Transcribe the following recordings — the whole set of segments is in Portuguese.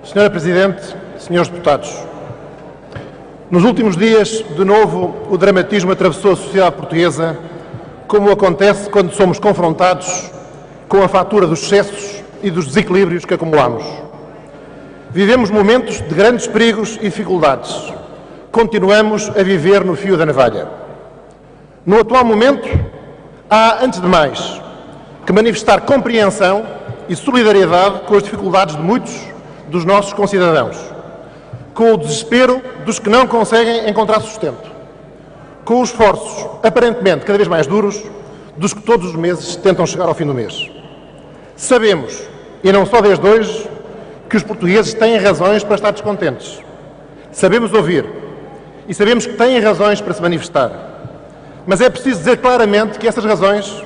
Senhora Presidente, senhores deputados, nos últimos dias, de novo, o dramatismo atravessou a sociedade portuguesa, como acontece quando somos confrontados com a fatura dos excessos e dos desequilíbrios que acumulamos. Vivemos momentos de grandes perigos e dificuldades. Continuamos a viver no fio da navalha. No atual momento, há, antes de mais, que manifestar compreensão e solidariedade com as dificuldades de muitos dos nossos concidadãos, com o desespero dos que não conseguem encontrar sustento, com os esforços, aparentemente cada vez mais duros, dos que todos os meses tentam chegar ao fim do mês. Sabemos, e não só desde hoje, que os portugueses têm razões para estar descontentes. Sabemos ouvir e sabemos que têm razões para se manifestar. Mas é preciso dizer claramente que essas razões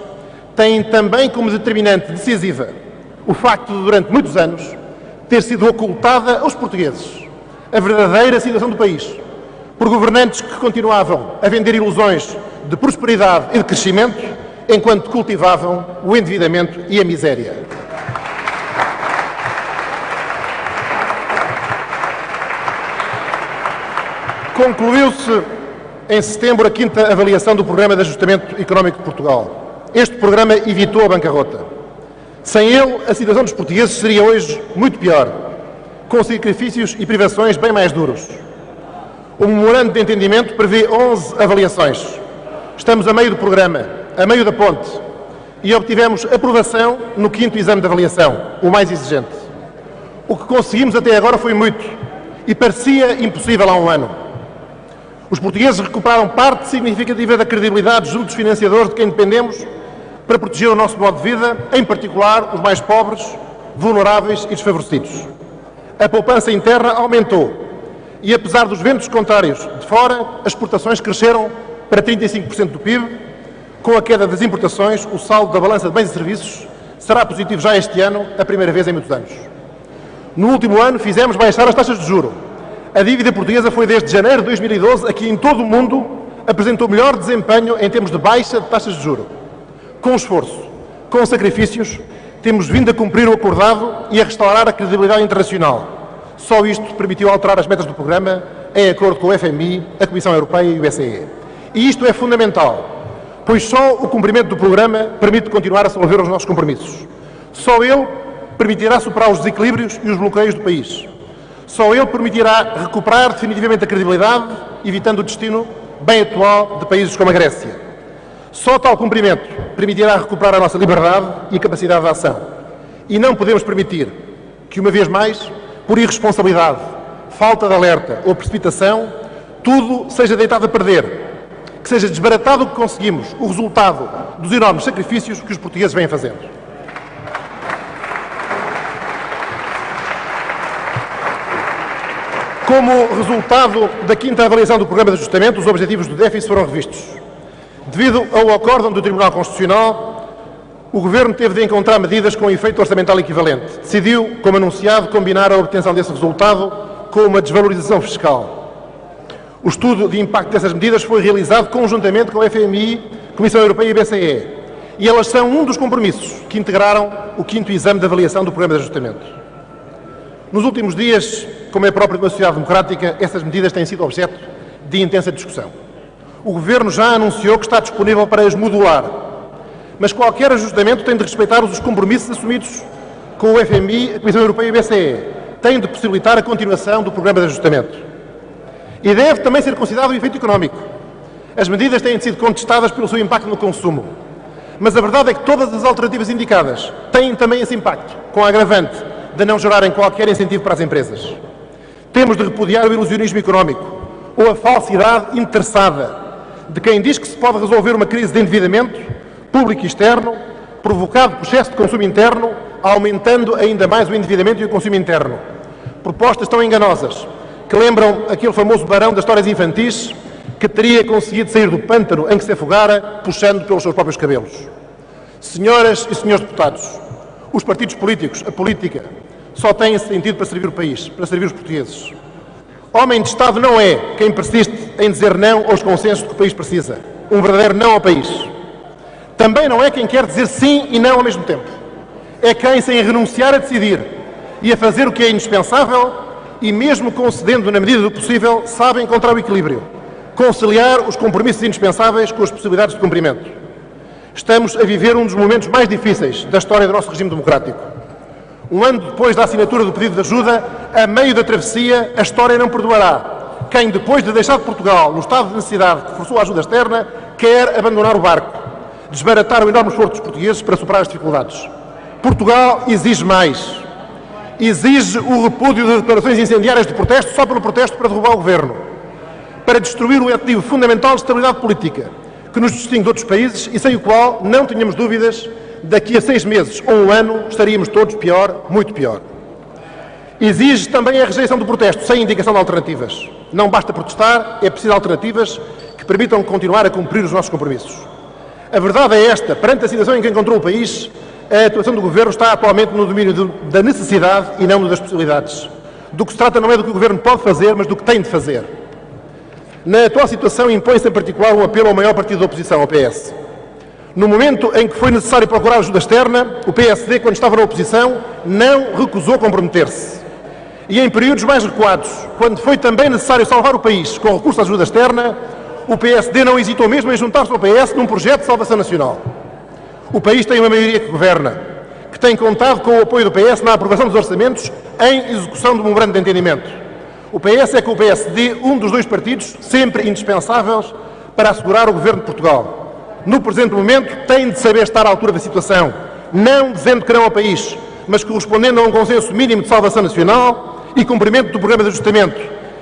têm também como determinante decisiva o facto de, durante muitos anos, ter sido ocultada aos portugueses a verdadeira situação do país, por governantes que continuavam a vender ilusões de prosperidade e de crescimento, enquanto cultivavam o endividamento e a miséria. Concluiu-se em setembro a 5ª avaliação do Programa de Ajustamento Económico de Portugal. Este programa evitou a bancarrota. Sem ele, a situação dos portugueses seria hoje muito pior, com sacrifícios e privações bem mais duros. O memorando de entendimento prevê 11 avaliações. Estamos a meio do programa, a meio da ponte, e obtivemos aprovação no 5º exame de avaliação, o mais exigente. O que conseguimos até agora foi muito, e parecia impossível há um ano. Os portugueses recuperaram parte significativa da credibilidade junto dos financiadores de quem dependemos para proteger o nosso modo de vida, em particular os mais pobres, vulneráveis e desfavorecidos. A poupança interna aumentou e, apesar dos ventos contrários de fora, as exportações cresceram para 35% do PIB. Com a queda das importações, o saldo da balança de bens e serviços será positivo já este ano, a primeira vez em muitos anos. No último ano, fizemos baixar as taxas de juros. A dívida portuguesa foi, desde janeiro de 2012, aqui em todo o mundo, apresentou melhor desempenho em termos de baixa de taxas de juros. Com esforço, com sacrifícios, temos vindo a cumprir o acordado e a restaurar a credibilidade internacional. Só isto permitiu alterar as metas do programa em acordo com o FMI, a Comissão Europeia e o BCE. E isto é fundamental, pois só o cumprimento do programa permite continuar a solver os nossos compromissos. Só ele permitirá superar os desequilíbrios e os bloqueios do país. Só ele permitirá recuperar definitivamente a credibilidade, evitando o destino bem atual de países como a Grécia. Só tal cumprimento permitirá recuperar a nossa liberdade e a capacidade de ação. E não podemos permitir que, uma vez mais, por irresponsabilidade, falta de alerta ou precipitação, tudo seja deitado a perder, que seja desbaratado o que conseguimos, o resultado dos enormes sacrifícios que os portugueses vêm fazendo. Como resultado da 5ª avaliação do Programa de Ajustamento, os objetivos do déficit foram revistos. Devido ao acórdão do Tribunal Constitucional, o Governo teve de encontrar medidas com efeito orçamental equivalente. Decidiu, como anunciado, combinar a obtenção desse resultado com uma desvalorização fiscal. O estudo de impacto dessas medidas foi realizado conjuntamente com a FMI, Comissão Europeia e BCE, e elas são um dos compromissos que integraram o 5º exame de avaliação do Programa de Ajustamento. Nos últimos dias, como é próprio de uma sociedade democrática, essas medidas têm sido objeto de intensa discussão. O Governo já anunciou que está disponível para as modular, mas qualquer ajustamento tem de respeitar os compromissos assumidos com o FMI, a Comissão Europeia e o BCE. Tem de possibilitar a continuação do programa de ajustamento. E deve também ser considerado o efeito económico. As medidas têm sido contestadas pelo seu impacto no consumo, mas a verdade é que todas as alternativas indicadas têm também esse impacto, com a agravante de não gerarem qualquer incentivo para as empresas. Temos de repudiar o ilusionismo económico ou a falsidade interessada de quem diz que se pode resolver uma crise de endividamento público e externo, provocado por excesso de consumo interno, aumentando ainda mais o endividamento e o consumo interno. Propostas tão enganosas, que lembram aquele famoso barão das histórias infantis, que teria conseguido sair do pântano em que se afogara, puxando pelos seus próprios cabelos. Senhoras e senhores deputados, os partidos políticos, a política, só têm sentido para servir o país, para servir os portugueses. Homem de Estado não é quem persiste em dizer não aos consensos que o país precisa. Um verdadeiro não ao país. Também não é quem quer dizer sim e não ao mesmo tempo. É quem, sem renunciar a decidir, e a fazer o que é indispensável e, mesmo concedendo na medida do possível, sabem encontrar o equilíbrio, conciliar os compromissos indispensáveis com as possibilidades de cumprimento. Estamos a viver um dos momentos mais difíceis da história do nosso regime democrático. Um ano depois da assinatura do pedido de ajuda, a meio da travessia, a história não perdoará quem, depois de deixar de Portugal no estado de necessidade que forçou a ajuda externa, quer abandonar o barco, desbaratar o enorme esforço dos portugueses para superar as dificuldades. Portugal exige mais. Exige o repúdio de declarações incendiárias de protesto só pelo protesto para derrubar o governo, para destruir o ativo fundamental de estabilidade política, que nos distingue de outros países e sem o qual, não tínhamos dúvidas, daqui a 6 meses ou um ano estaríamos todos pior, muito pior. Exige também a rejeição do protesto, sem indicação de alternativas. Não basta protestar, é preciso alternativas que permitam continuar a cumprir os nossos compromissos. A verdade é esta: perante a situação em que encontrou o país, a atuação do Governo está atualmente no domínio da necessidade e não das possibilidades. Do que se trata não é do que o Governo pode fazer, mas do que tem de fazer. Na atual situação impõe-se em particular um apelo ao maior partido da oposição, ao PS. No momento em que foi necessário procurar ajuda externa, o PSD, quando estava na oposição, não recusou comprometer-se. E em períodos mais recuados, quando foi também necessário salvar o país com recurso à ajuda externa, o PSD não hesitou mesmo em juntar-se ao PS num projeto de salvação nacional. O país tem uma maioria que governa, que tem contado com o apoio do PS na aprovação dos orçamentos em execução do memorando de entendimento. O PS é com o PSD um dos dois partidos sempre indispensáveis para assegurar o governo de Portugal. No presente momento, tem de saber estar à altura da situação, não dizendo que não ao país, mas correspondendo a um consenso mínimo de salvação nacional e cumprimento do programa de ajustamento,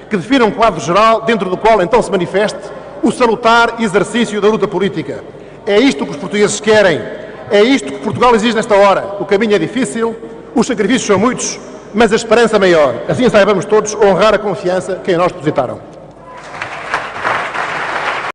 que defina um quadro geral dentro do qual então se manifeste o salutar exercício da luta política. É isto que os portugueses querem, é isto que Portugal exige nesta hora. O caminho é difícil, os sacrifícios são muitos, mas a esperança maior. Assim saibamos todos honrar a confiança que em nós depositaram.